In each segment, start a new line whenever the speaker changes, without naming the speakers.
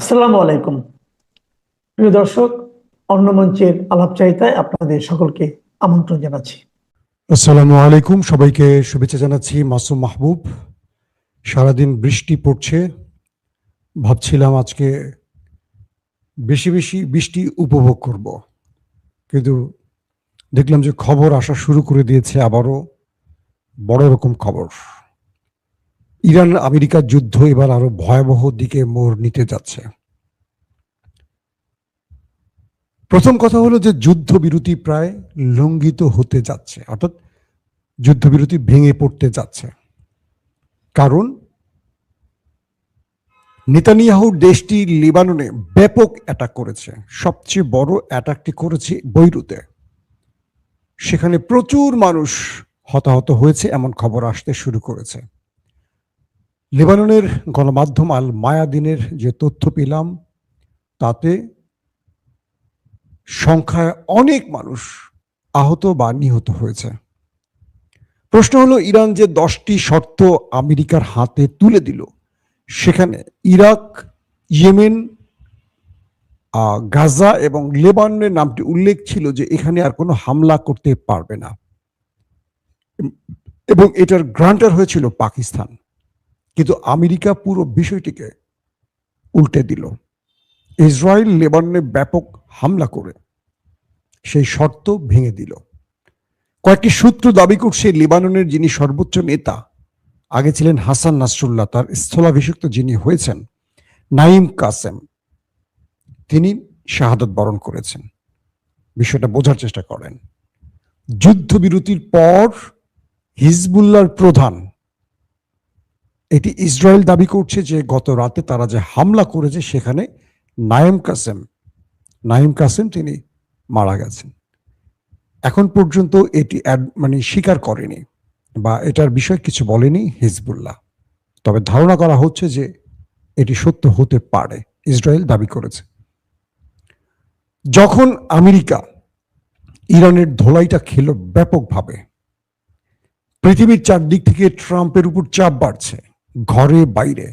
আসসালামু আলাইকুম প্রিয় দর্শক, অন্য মঞ্চের আলাপচারিতায় আপনাদের সকলকে আমন্ত্রণ জানাচ্ছি।
আসসালামু আলাইকুম, সবাইকে শুভেচ্ছা জানাচ্ছি। মাসুম মাহবুব। সারাদিন বৃষ্টি পড়ছে, ভাবছিলাম আজকে বেশি বেশি বৃষ্টি উপভোগ করব, কিন্তু দেখলাম যে খবর আসা শুরু করে দিয়েছে, আবারও বড় রকম খবর। ইরান আমেরিকার যুদ্ধ এবার আরো ভয়াবহ দিকে মোড় নিতে যাচ্ছে। প্রথম কথা হলো যে যুদ্ধবিরতি প্রায় লঙ্ঘিত হতে যাচ্ছে, অর্থাৎ যুদ্ধবিরতি ভেঙে পড়তে যাচ্ছে। কারণ নেতানিয়াহুর দেশটি লেবাননে ব্যাপক অ্যাটাক করেছে। সবচেয়ে বড় অ্যাটাকটি করেছে বৈরুতে। সেখানে প্রচুর মানুষ হতাহত হয়েছে এমন খবর আসতে শুরু করেছে। লেবাননের গণমাধ্যম আল মায়াদিনের যে তথ্য পেলাম, তাতে সংখ্যায় অনেক মানুষ আহত বা নিহত হয়েছে। প্রশ্ন হলো, ইরান যে 10টি শর্ত আমেরিকার হাতে তুলে দিল, সেখানে ইরাক, ইয়েমেন, গাজা এবং লেবাননের নামটি উল্লেখ ছিল যে এখানে আর কোনো হামলা করতে পারবে না, এবং এটার গ্রান্টার হয়েছিল পাকিস্তান। কিন্তু আমেরিকা পুরো বিষয়টিকে উল্টে দিল। ইসরায়েল লেবাননে ব্যাপক হামলা করে সেই শর্ত ভেঙে দিল। কয়েকটি সূত্র দাবি করছে লেবাননের যিনি সর্বোচ্চ নেতা, আগে ছিলেন হাসান নাসরুল্লাহ, তার স্থলাভিষিক্ত যিনি হয়েছেন নাইম কাসেম, তিনি শাহাদাত বরণ করেছেন। বিষয়টা বোঝার চেষ্টা করেন। যুদ্ধবিরতির পর হিজবুল্লাহর প্রধান, এটি ইসরায়েল দাবি করছে যে গত রাতে তারা যে হামলা করেছে সেখানে নাইম কাসেম তিনি মারা গেছেন। এখন পর্যন্ত এটি স্বীকার করেনি বা এটার বিষয়ে কিছু বলেনি হিজবুল্লাহ, তবে ধারণা করা হচ্ছে যে এটি সত্য হতে পারে। ইসরায়েল দাবি করেছে। যখন আমেরিকা ইরানের ধোলাইটা খেল ব্যাপকভাবে, পৃথিবীর চারদিক থেকে ট্রাম্পের উপর চাপ বাড়ছে, ঘরে বাইরে,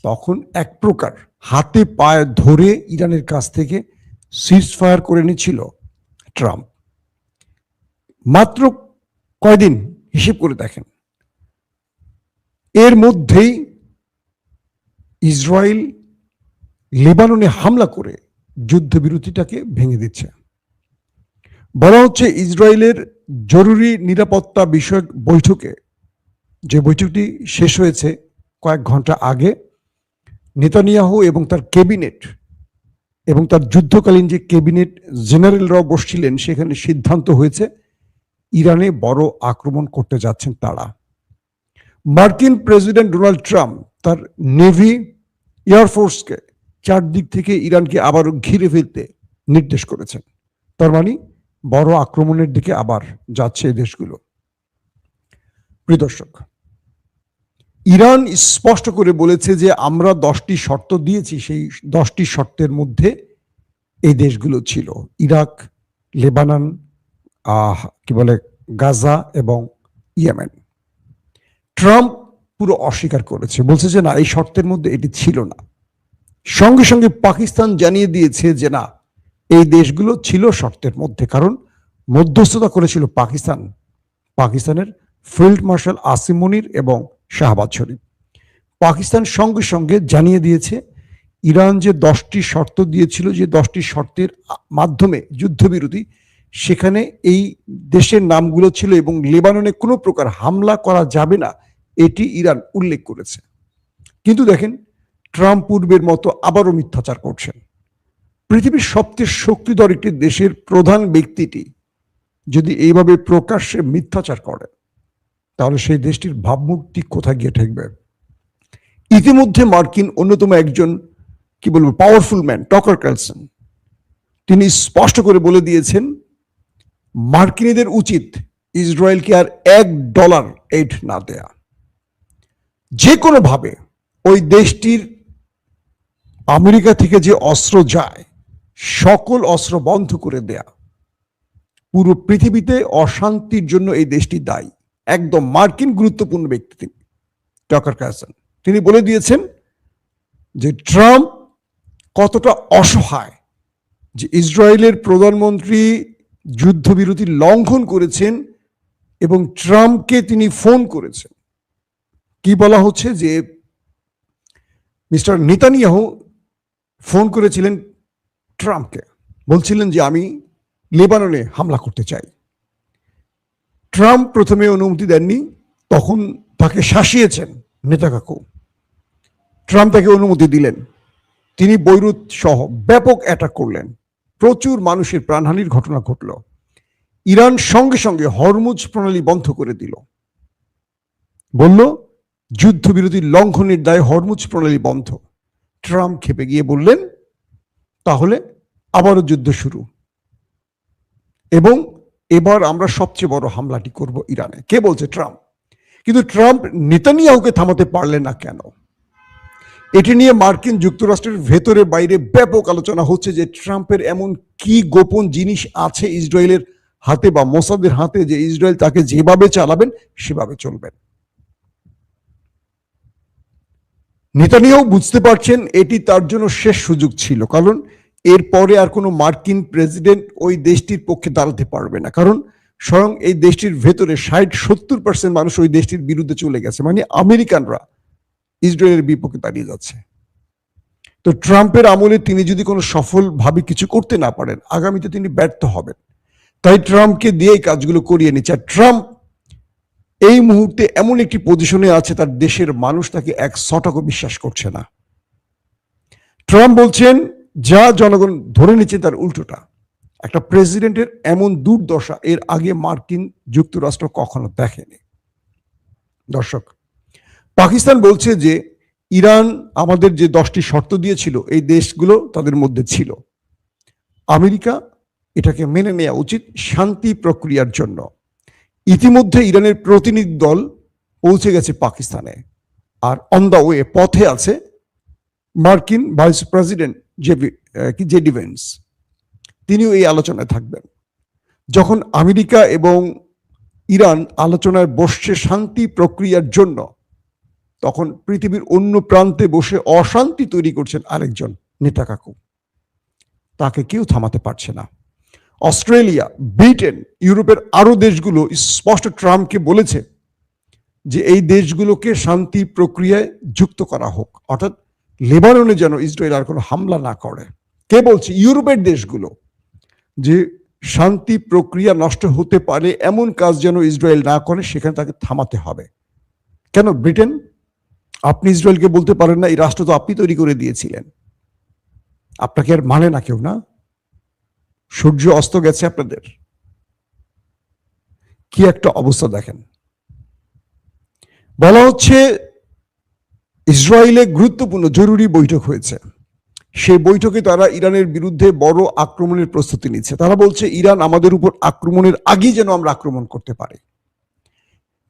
তখন এক প্রকার হাতে পায়ে ধরে ইরানের কাছ থেকে সিজ ফায়ার করে নিচ্ছিল ট্রাম্প। মাত্র কয়দিন হিসেব করে দেখেন, এর মধ্যেই ইসরায়েল লেবাননে হামলা করে যুদ্ধবিরতিটাকে ভেঙে দিচ্ছে। বলা হচ্ছে ইসরায়েলের জরুরি নিরাপত্তা বিষয়ক বৈঠকে, যে বৈঠকটি শেষ হয়েছে কয়েক ঘন্টা আগে, নেতানিয়াহু এবং তার ক্যাবিনেট এবং তার যুদ্ধকালীন যে ক্যাবিনেট জেনারেলরাও বসছিলেন, সেখানে সিদ্ধান্ত হয়েছে ইরানে বড় আক্রমণ করতে যাচ্ছেন তারা। মার্কিন প্রেসিডেন্ট ডোনাল্ড ট্রাম্প তার নেভি, এয়ারফোর্সকে চারদিক থেকে ইরানকে আবারও ঘিরে ফেলতে নির্দেশ করেছেন। তার মানে বড় আক্রমণের দিকে আবার যাচ্ছে এই দেশগুলো। প্রিয় দর্শক, ইরান স্পষ্ট করে বলেছে যে আমরা 10টি শর্ত দিয়েছি, সেই 10টি শর্তের মধ্যে এই দেশগুলো ছিল ইরাক, লেবানন, গাজা এবং ইয়েমেন। ট্রাম্প পুরো অস্বীকার করেছে, বলছে যে না, এই শর্তের মধ্যে এটি ছিল না। সঙ্গে সঙ্গে পাকিস্তান জানিয়ে দিয়েছে যে না, এই দেশগুলো ছিল শর্তের মধ্যে, কারণ মধ্যস্থতা করেছিল পাকিস্তানের ফিল্ড মার্শাল আসিম মনির এবং শাহবাজ শরীফ। পাকিস্তান সঙ্গে সঙ্গে জানিয়ে দিয়েছে ইরান যে 10টি শর্ত দিয়েছিল, যে 10টি শর্তের মাধ্যমে যুদ্ধবিরতি, সেখানে এই দেশের নামগুলো ছিল এবং লেবাননে কোনো প্রকার হামলা করা যাবে না, এটি ইরান উল্লেখ করেছে। কিন্তু দেখেন, ট্রাম্প পূর্বের মতো আবারও মিথ্যাচার করছেন। পৃথিবীর সবচেয়ে শক্তিধর একটি দেশের প্রধান ব্যক্তিটি যদি এইভাবে প্রকাশ্যে মিথ্যাচার করে, তাহলে সেই দেশটির ভাবমূর্তি কোথায় গিয়ে ঠেকবে? ইতিমধ্যে মার্কিন অন্যতম একজন পাওয়ারফুল ম্যান টকার কার্লসন, তিনি স্পষ্ট করে বলে দিয়েছেন মার্কিনীদের উচিত ইসরায়েলকে আর $1 এইড না দেয়া। যে কোনো ভাবে ওই দেশটির আমেরিকা থেকে যে অস্ত্র যায়, সকল অস্ত্র বন্ধ করে দেয়া। পুরো পৃথিবীতে অশান্তির জন্য এই দেশটি দায়ী। একদম মার্কিন গুরুত্বপূর্ণ ব্যক্তি তিনি, টকার কার্লসন, তিনি বলে দিয়েছেন যে ট্রাম্প কতটা অসহায়, যে ইসরায়েলের প্রধানমন্ত্রী যুদ্ধবিরতি লঙ্ঘন করেছেন এবং ট্রাম্পকে তিনি ফোন করেছেন। কি বলা হচ্ছে যে মিস্টার নেতানিয়াহু ফোন করেছিলেন ট্রাম্পকে, বলছিলেন যে আমি লেবাননে হামলা করতে চাই। ট্রাম্প প্রথমে অনুমতি দেননি, তখন তাকে শাসিয়েছেন নেতানিয়াহু। ট্রাম্প তাকে অনুমতি দিলেন, তিনি বৈরুত সহ ব্যাপক অ্যাটাক করলেন, প্রচুর মানুষের প্রাণহানির ঘটনা ঘটল। ইরান সঙ্গে সঙ্গে হরমুজ প্রণালী বন্ধ করে দিল, বলল যুদ্ধবিরতির লঙ্ঘনের দায়ে হরমুজ প্রণালী বন্ধ। ট্রাম্প খেপে গিয়ে বললেন তাহলে আবারও যুদ্ধ শুরু, এবং এবার আমরা সবচেয়ে বড় হামলাটি করব ইরানে। কে বলছে? ট্রাম্প। কিন্তু ট্রাম্প নেতানিয়াহুকে থামাতে পারলেন না কেন? এটি নিয়ে মার্কিন যুক্তরাষ্ট্রের ভেতরে বাইরে ব্যাপক আলোচনা হচ্ছে যে ট্রাম্পের এমন কি গোপন জিনিস আছে ইসরায়েলের হাতে বা মোসাদের হাতে যে ইসরায়েল তাকে যেভাবে চালাবেন সেভাবে চলবেন। নেতানিয়াহু বুঝতে পারছেন এটি তার জন্য শেষ সুযোগ ছিল, কারণ এরপরে আর কোনো মার্কিন প্রেসিডেন্ট ওই দেশটির পক্ষে দাঁড়াতে পারবে না, কারণ স্বয়ং এই দেশটির ভেতরে 60-70% মানুষ ওই দেশটির বিরুদ্ধে চলে গেছে, মানে আমেরিকানরা ইসরায়েলের বিপক্ষে দাঁড়িয়ে যাচ্ছে। তো ট্রাম্পের আমলে তিনি যদি কোনো সফলভাবে কিছু করতে না পারেন, আগামীতে তিনি ব্যর্থ হবেন। তাই ট্রাম্পকে দিয়ে এই কাজগুলো করিয়ে নিচ্ছে। আর ট্রাম্প এই মুহূর্তে এমন একটি পজিশনে আছে, তার দেশের মানুষ তাকে এক শতকও বিশ্বাস করছে না। ট্রাম্প বলছেন যা জনগণ ধরে নিচ্ছে তার উল্টোটা। একটা প্রেসিডেন্টের এমন দুর্দশা এর আগে মার্কিন যুক্তরাষ্ট্র কখনো দেখেনি। দর্শক, পাকিস্তান বলছে যে ইরান আমাদের যে 10টি শর্ত দিয়েছিল এই দেশগুলো তাদের মধ্যে ছিল। আমেরিকা এটাকে মেনে নেওয়া উচিত শান্তি প্রক্রিয়ার জন্য। ইতিমধ্যে ইরানের প্রতিনিধি দল পৌঁছে গেছে পাকিস্তানে, আর অন দা ওয়ে পথে আছে মার্কিন ভাইস প্রেসিডেন্ট জেডি ভেন্স, তিনিও এই আলোচনায় থাকবেন। যখন আমেরিকা এবং ইরান আলোচনায় বসছে শান্তি প্রক্রিয়ার জন্য, তখন পৃথিবীর অন্য প্রান্তে বসে অশান্তি তৈরি করছেন আরেকজন নেতানিয়াহু। তাকে কেউ থামাতে পারছে না। অস্ট্রেলিয়া, ব্রিটেন, ইউরোপের আরো দেশগুলো স্পষ্ট ট্রাম্পকে বলেছে যে এই দেশগুলোকে শান্তি প্রক্রিয়ায় যুক্ত করা হোক, অর্থাৎ লেবাননে যেন ইসরায়েল আর কোনো হামলা না করে। কে বলছে? ইউরোপের দেশগুলো, যে শান্তি প্রক্রিয়া নষ্ট হতে পারে এমন কাজ যেন ইসরায়েল না করে, সেখানে তাকে থামাতে হবে। কেন ব্রিটেন? আপনি ইসরায়েলকে বলতে পারেন না এই রাষ্ট্র তো আপনি তৈরি করে দিয়েছিলেন, আপনাকে আর মানে না কেউ? না, সূর্য অস্ত গেছে আপনাদের। কি একটা অবস্থা দেখেন। বলা হচ্ছে ইসরায়েলে গুরুত্বপূর্ণ জরুরি বৈঠক হয়েছে, সেই বৈঠকে তারা ইরানের বিরুদ্ধে বড় আক্রমণের প্রস্তুতি নিচ্ছে। তারা বলছে ইরান আমাদের উপর আক্রমণের আগেই যেন আমরা আক্রমণ করতে পারি।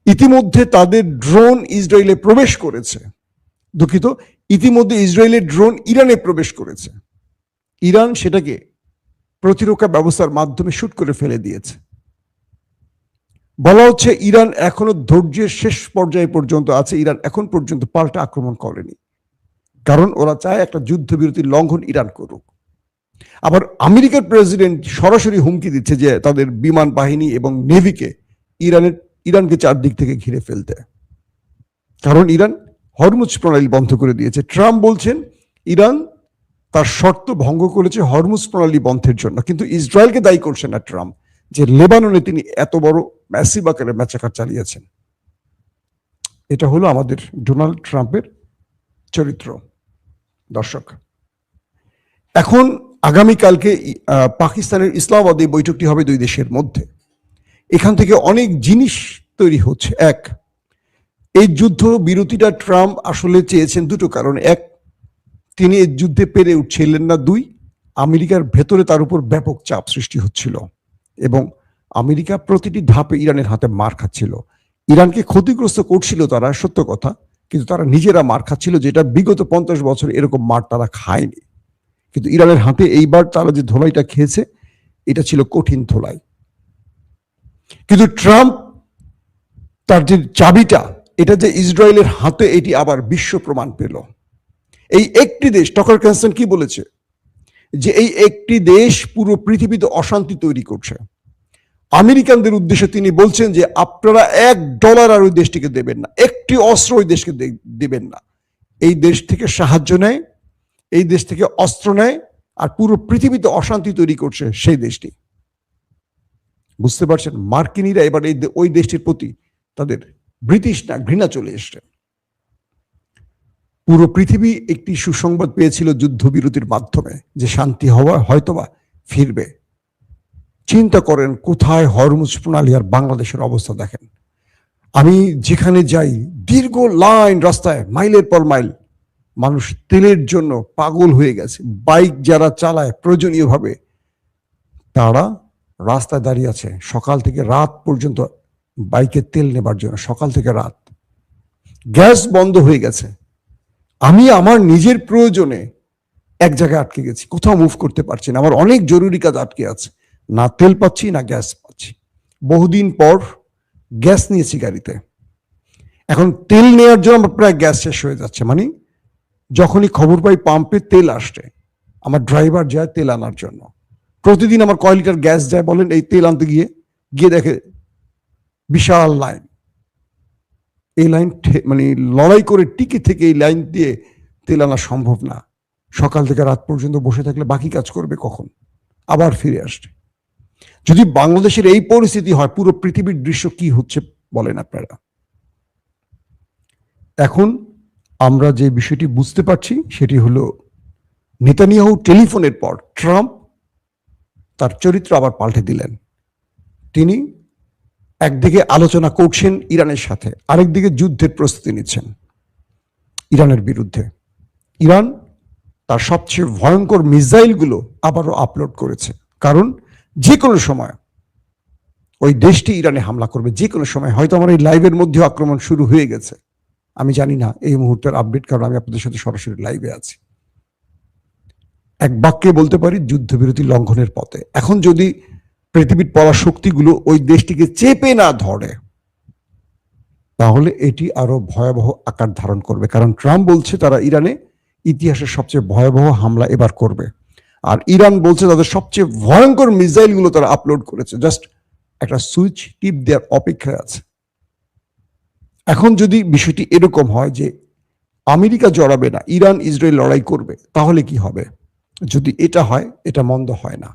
ইতিমধ্যে তাদের ড্রোন ইসরায়েলে প্রবেশ করেছে, দুঃখিত, ইতিমধ্যে ইসরায়েলের ড্রোন ইরানে প্রবেশ করেছে। ইরান সেটাকে প্রতিরক্ষা ব্যবস্থার মাধ্যমে শুট করে ফেলে দিয়েছে। বলা হচ্ছে ইরান এখনো ধৈর্যের শেষ পর্যায়ে পর্যন্ত আছে, ইরান এখন পর্যন্ত পাল্টা আক্রমণ করেনি, কারণ ওরা চায় একটা যুদ্ধবিরতির লঙ্ঘন ইরান করুক। আবার আমেরিকার প্রেসিডেন্ট সরাসরি হুমকি দিচ্ছে যে তাদের বিমান বাহিনী এবং নেভিকে ইরানকে চারদিক থেকে ঘিরে ফেলতে, কারণ ইরান হরমুজ প্রণালী বন্ধ করে দিয়েছে। ট্রাম্প বলছেন ইরান তার শর্ত ভঙ্গ করেছে হরমুজ প্রণালী বন্ধের জন্য, কিন্তু ইসরায়েলকে দায়ী করছেন না ট্রাম্প যে লেবাননে তিনি এত বড় ম্যাসিভ আকারে ম্যাচাকার চালিয়েছেন। এটা হলো আমাদের ডোনাল্ড ট্রাম্পের চরিত্র। দর্শক, এখন আগামীকালকে পাকিস্তানের ইসলামাবাদে বৈঠকটি হবে দুই দেশের মধ্যে। এখান থেকে অনেক জিনিস তৈরি হচ্ছে। এক, এই যুদ্ধ বিরতিটা ট্রাম্প আসলে চেয়েছেন দুটো কারণ। এক, তিনি এই যুদ্ধে পেরে উঠছিলেন না। দুই, আমেরিকার ভেতরে তার উপর ব্যাপক চাপ সৃষ্টি হচ্ছিল এবং আমেরিকা প্রতিটি ধাপে ইরানের হাতে মার খাচ্ছিল। ইরানকে ক্ষতিগ্রস্ত করছিল তারা, সত্য কথা, কিন্তু তারা নিজেরা মার খাচ্ছিল, যেটা বিগত 50 বছর এরকম মার তারা খায়নি। কিন্তু ইরানের হাতে এইবার তারা যে ধোলাইটা খেয়েছে এটা ছিল কঠিন ধোলাই। কিন্তু ট্রাম্প তার যে চাবিটা, এটা যে ইসরায়েলের হাতে, এটি আবার বিশ্ব প্রমাণ পেল। এই একটি দেশ, টকার ক্যান্সন কি বলেছে, যে এই একটি দেশ পুরো পৃথিবীতে অশান্তি তৈরি করছে। আমেরিকানদের উদ্দেশ্যে তিনি বলছেন যে আপনারা $1 আর ওই দেশটিকে দেবেন না, একটি অস্ত্র ওই দেশকে দেবেন না। এই দেশ থেকে সাহায্য নেয়, এই দেশ থেকে অস্ত্র নেয়, আর পুরো পৃথিবীতে অশান্তি তৈরি করছে সেই দেশটি। বুঝতে পারছেন, মার্কিনীরা এবার ওই দেশটির প্রতি তাদের ব্রিটিশ না ঘৃণা চলে এসছে। পুরো পৃথিবী একটি সুসংবাদ পেয়েছিল যুদ্ধবিরতির মাধ্যমে, যে শান্তি হওয়া হয়তোবা ফিরবে। চিন্তা করেন কোথায় হরমুজ প্রণালী আর বাংলাদেশের অবস্থা দেখেন। আমি যেখানে যাই দীর্ঘ লাইন, রাস্তায় মাইলের পর মাইল, মানুষ তেলের জন্য পাগল হয়ে গেছে। বাইক যারা চালায় প্রয়োজনীয়ভাবে, তারা রাস্তায় দাঁড়িয়ে আছে সকাল থেকে রাত পর্যন্ত বাইকে তেল নেবার জন্য, সকাল থেকে রাত। গ্যাস বন্ধ হয়ে গেছে। আমি আমার নিজের প্রয়োজনে এক জায়গায় আটকে গেছি, কোথাও মুভ করতে পারছি না, আমার অনেক জরুরি কাজ আটকে আছে, না তেল পাচ্ছি না গ্যাস পাচ্ছি। বহুদিন পর গ্যাস নিয়েছি গাড়িতে, এখন তেল নেওয়ার জন্য আমার প্রায় গ্যাস শেষ হয়ে যাচ্ছে। মানে যখনই খবর পাই পাম্পে তেল আসছে, আমার ড্রাইভার যায় তেল আনার জন্য। প্রতিদিন আমার কয় লিটার গ্যাস যায় বলেন এই তেল আনতে গিয়ে? গিয়ে দেখে বিশাল লাইন। এই লাইন মানে লড়াই করে টিকে থেকে এই লাইন দিয়ে তেল আনা সম্ভব না। সকাল থেকে রাত পর্যন্ত বসে থাকলে বাকি কাজ করবে কখন? আবার ফিরে আসছে। যদি বাংলাদেশের এই পরিস্থিতি হয়, পুরো পৃথিবীর দৃশ্য কি হচ্ছে বলেন আপনারা? এখন আমরা যে বিষয়টি বুঝতে পারছি সেটি হলো, নেতানিয়াহু টেলিফোনের পর ট্রাম্প তার চরিত্র আবার পাল্টে দিলেন। তিনি একদিকে আলোচনা করছেন ইরানের সাথে, আরেকদিকে যুদ্ধের প্রস্তুতি নিচ্ছেন ইরানের বিরুদ্ধে। ইরান তার সবচেয়ে ভয়ঙ্কর মিসাইলগুলো আবারও আপলোড করেছে, কারণ যে কোনো সময় ওই দেশটি ইরানে হামলা করবে, যে কোনো সময়। হয়তো আমার এই লাইভের মধ্যে আক্রমণ শুরু হয়ে গেছে, আমি জানি না এই মুহূর্তের আপডেট, কারণ আমি আপনাদের সাথে সরাসরি লাইভে আছি। এক বাক্যে বলতে পারি, যুদ্ধবিরতি লঙ্ঘনের পথে। এখন যদি পৃথিবীর পরাশক্তিগুলো ওই দেশটিকে চেপে না ধরে, তাহলে এটি আরো ভয়াবহ আকার ধারণ করবে। কারণ ট্রাম্প বলছে তারা ইরানে ইতিহাসের সবচেয়ে ভয়াবহ হামলা এবার করবে, আর ইরান বলছে তাদের সবচেয়ে ভয়ঙ্কর মিসাইলগুলো তারা আপলোড করেছে, জাস্ট একটা সুইচ টিপ দেওয়ার অপেক্ষায় আছে। এখন যদি বিষয়টি এরকম হয় যে আমেরিকা জড়াবে না, ইরান ইসরায়েল লড়াই করবে, তাহলে কি হবে? যদি এটা হয়, এটা মন্দ হয় না।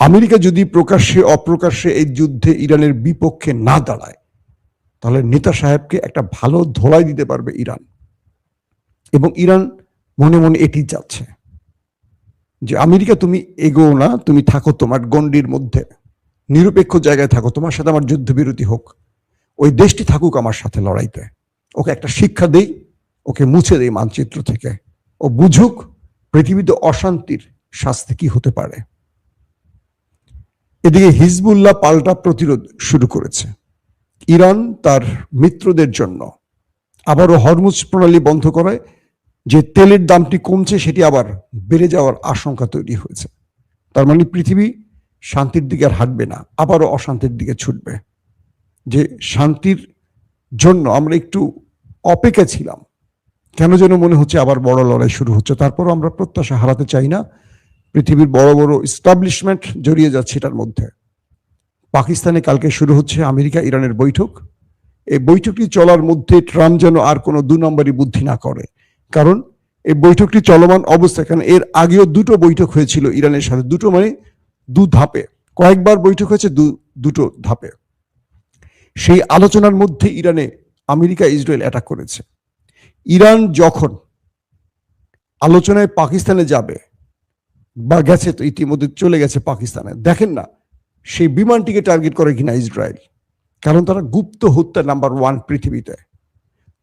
আমেরিকা যদি প্রকাশ্যে অপ্রকাশ্যে এই যুদ্ধে ইরানের বিপক্ষে না দাঁড়ায়, তাহলে নেতা সাহেবকে একটা ভালো ধোলাই দিতে পারবে ইরান। এবং ইরান মনে মনে এটি চাচ্ছে যে আমেরিকা তুমি এগোও না, তুমি থাকো তোমার গণ্ডির মধ্যে, নিরপেক্ষ জায়গায় থাকো, তোমার সাথে আমার যুদ্ধবিরতি হোক, ওই দেশটি থাকুক আমার সাথে লড়াইতে, ওকে একটা শিক্ষা দেই, ওকে মুছে দেই মানচিত্র থেকে, ও বুঝুক পৃথিবীতে অশান্তির শাস্তি কি হতে পারে। এদিকে হিজবুল্লাহ পাল্টা প্রতিরোধ শুরু করেছে। ইরান তার মিত্রদের জন্য আবারও হরমুজ প্রণালী বন্ধ করায় যে তেলের দামটি কমছে, সেটি আবার বেড়ে যাওয়ার আশঙ্কা তৈরি হয়েছে। তার মানে পৃথিবী শান্তির দিকে আর হাঁটবে না, আবারও অশান্তির দিকে ছুটবে। যে শান্তির জন্য আমরা একটু অপেক্ষা ছিলাম, কেন যেন মনে হচ্ছে আবার বড় লড়াই শুরু হচ্ছে। তারপরও আমরা প্রত্যাশা হারাতে চাই না। পৃথিবীর বড় বড় এস্টাবলিশমেন্ট জড়িয়ে যাচ্ছে এটার মধ্যে। পাকিস্তানে কালকে শুরু হচ্ছে আমেরিকা ইরানের বৈঠক। এই বৈঠকটি চলার মধ্যে ট্রাম্প যেন আর কোনো 2 নম্বরই বুদ্ধি না করে, কারণ এই বৈঠকটি চলমান অবস্থায়, কারণ এর আগেও 2টো বৈঠক হয়েছিল ইরানের সাথে, 2টো মানে 2 ধাপে, কয়েকবার বৈঠক হয়েছে 2টো ধাপে। সেই আলোচনার মধ্যে ইরানে আমেরিকা ইসরায়েল অ্যাটাক করেছে। ইরান যখন আলোচনায় পাকিস্তানে যাবে, বা গেছে, তো ইতিমধ্যে চলে গেছে পাকিস্তানে, দেখেন না সেই বিমানটিকে টার্গেট করে কিনা ইসরায়েল। কারণ তারা গুপ্ত হত্যা নাম্বার 1 পৃথিবীতে।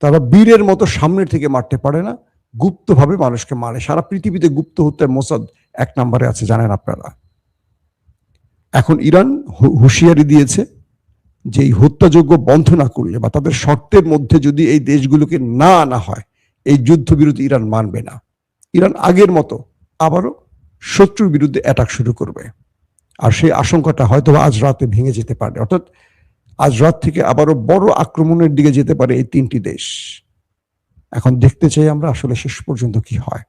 তারা বীরের মতো সামনের থেকে মারতে পারে না, গুপ্তভাবে মানুষকে মারে। সারা পৃথিবীতে গুপ্ত হত্যায় মোসাদ 1 নম্বরে আছে, জানেন আপনারা। এখন ইরান হুঁশিয়ারি দিয়েছে যে এই হত্যাযজ্ঞ বন্ধ না করলে, বা তাদের শর্তের মধ্যে যদি এই দেশগুলোকে না আনা হয়, এই যুদ্ধবিরতি ইরান মানবে না। ইরান আগের মতো আবারও শত্রুর বিরুদ্ধে অ্যাটাক শুরু করবে। আর সেই আশঙ্কাটা হয়তো আজ রাতে ভেঙে যেতে পারে, অর্থাৎ আজ রাত থেকে আবারও বড় আক্রমণের দিকে যেতে পারে এই 3টি দেশ। এখন দেখতে চাই আমরা আসলে শেষ পর্যন্ত কি হয়।